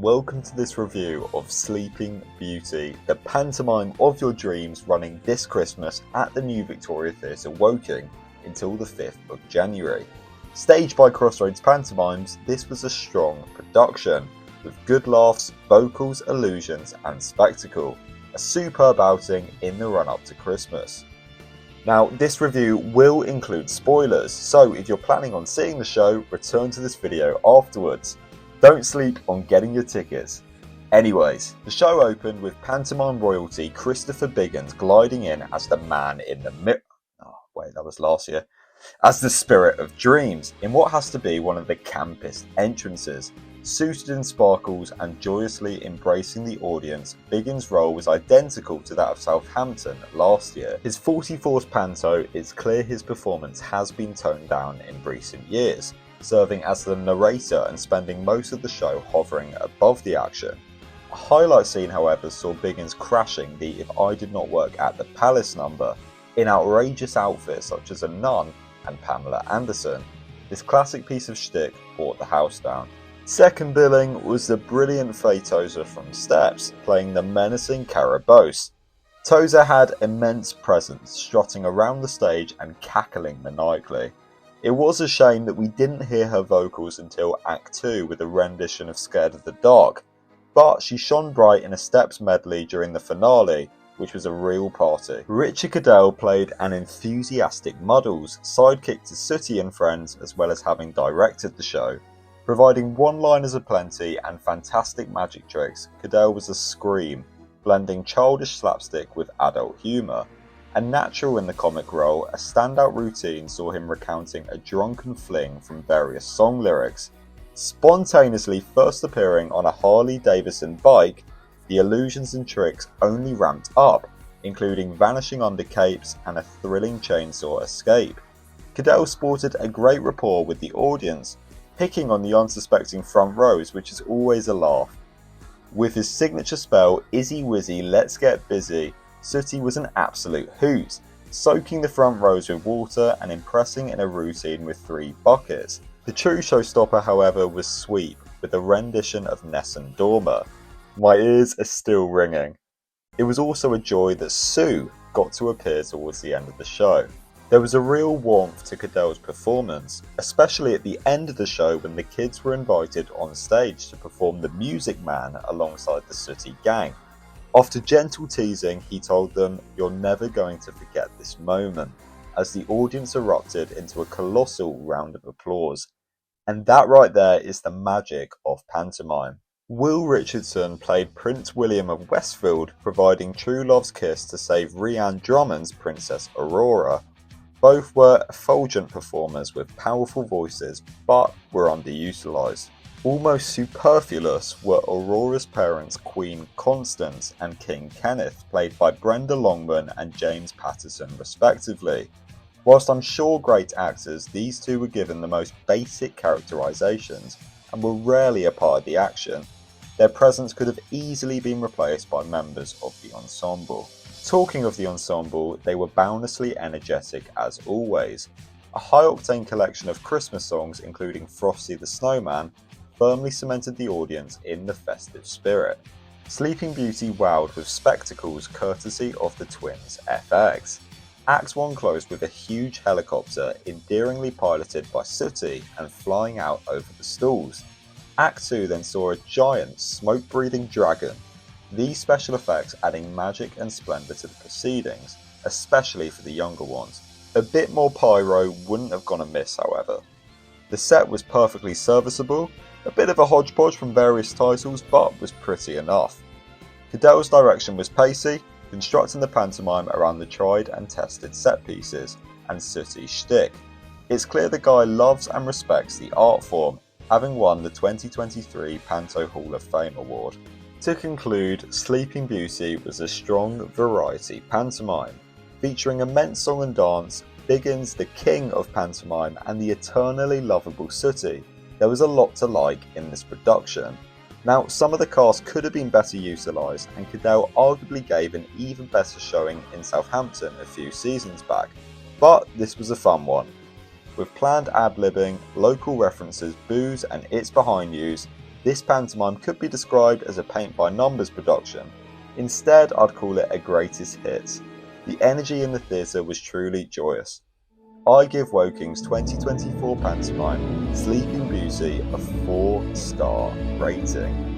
and welcome to this review of Sleeping Beauty, the pantomime of your dreams, running this Christmas at the New Victoria Theatre Woking until the 5th of January. Staged by Crossroads Pantomimes, this was a strong production, with good laughs, vocals, illusions and spectacle. A superb outing in the run-up to Christmas. Now, this review will include spoilers, so if you're planning on seeing the show, return to this video afterwards. Don't sleep on getting your tickets. Anyways, the show opened with pantomime royalty Christopher Biggins gliding in as the man in the mirror. Oh, wait, that was last year. As the spirit of dreams, in what has to be one of the campest entrances. Suited in sparkles and joyously embracing the audience, Biggins' role was identical to that of Southampton last year. His 44th panto, it's clear his performance has been toned down in recent years, serving as the narrator and spending most of the show hovering above the action. A highlight scene, however, saw Biggins crashing the "If I Did Not Work at the Palace" number in outrageous outfits such as a nun and Pamela Anderson. This classic piece of shtick brought the house down. Second billing was the brilliant Faye Tozer from Steps, playing the menacing Carabosse. Tozer had immense presence, strutting around the stage and cackling maniacally. It was a shame that we didn't hear her vocals until Act 2 with a rendition of Scared of the Dark, but she shone bright in a Steps medley during the finale, which was a real party. Richard Cadell played an enthusiastic Muddles, sidekick to Sooty and friends, as well as having directed the show. Providing one-liners aplenty and fantastic magic tricks, Cadell was a scream, blending childish slapstick with adult humour. A natural in the comic role, a standout routine saw him recounting a drunken fling from various song lyrics. Spontaneously first appearing on a Harley-Davidson bike, the illusions and tricks only ramped up, including vanishing under capes and a thrilling chainsaw escape. Cadell sported a great rapport with the audience, picking on the unsuspecting front rows, which is always a laugh. With his signature spell, Izzy Wizzy Let's Get Busy, Sooty was an absolute hoot, soaking the front rows with water and impressing in a routine with 3 buckets. The true showstopper, however, was Sweep, with a rendition of Nessun Dorma. My ears are still ringing. It was also a joy that Sue got to appear towards the end of the show. There was a real warmth to Cadell's performance, especially at the end of the show when the kids were invited on stage to perform The Music Man alongside the Sooty gang. After gentle teasing, he told them, "You're never going to forget this moment," as the audience erupted into a colossal round of applause. And that right there is the magic of pantomime. Will Richardson played Prince William of Westfield, providing true love's kiss to save Rhiannon Drummond's Princess Aurora. Both were effulgent performers with powerful voices, but were underutilised. Almost superfluous were Aurora's parents Queen Constance and King Kenneth, played by Brenda Longman and James Patterson respectively. Whilst I'm sure great actors, these two were given the most basic characterisations and were rarely a part of the action. Their presence could have easily been replaced by members of the ensemble. Talking of the ensemble, they were boundlessly energetic as always. A high-octane collection of Christmas songs, including Frosty the Snowman, firmly cemented the audience in the festive spirit. Sleeping Beauty wowed with spectacles courtesy of the twins FX. Act 1 closed with a huge helicopter endearingly piloted by Sooty and flying out over the stalls. Act 2 then saw a giant, smoke-breathing dragon. These special effects adding magic and splendour to the proceedings, especially for the younger ones. A bit more pyro wouldn't have gone amiss, however. The set was perfectly serviceable, a bit of a hodgepodge from various titles, but was pretty enough. Cadell's direction was pacey, constructing the pantomime around the tried and tested set pieces and Sooty's shtick. It's clear the guy loves and respects the art form, having won the 2023 Panto Hall of Fame award. To conclude, Sleeping Beauty was a strong variety pantomime, featuring immense song and dance, Biggins the king of pantomime and the eternally lovable Sooty. There was a lot to like in this production. Now, some of the cast could have been better utilised, and Cadell arguably gave an even better showing in Southampton a few seasons back, but this was a fun one. With planned ad-libbing, local references, boos and It's Behind Yous, This pantomime could be described as a paint-by-numbers production. Instead, I'd call it a greatest hits. The energy in the theatre was truly joyous. I give WOKING's 2024 pantomime Sleeping Beauty a 4-star rating.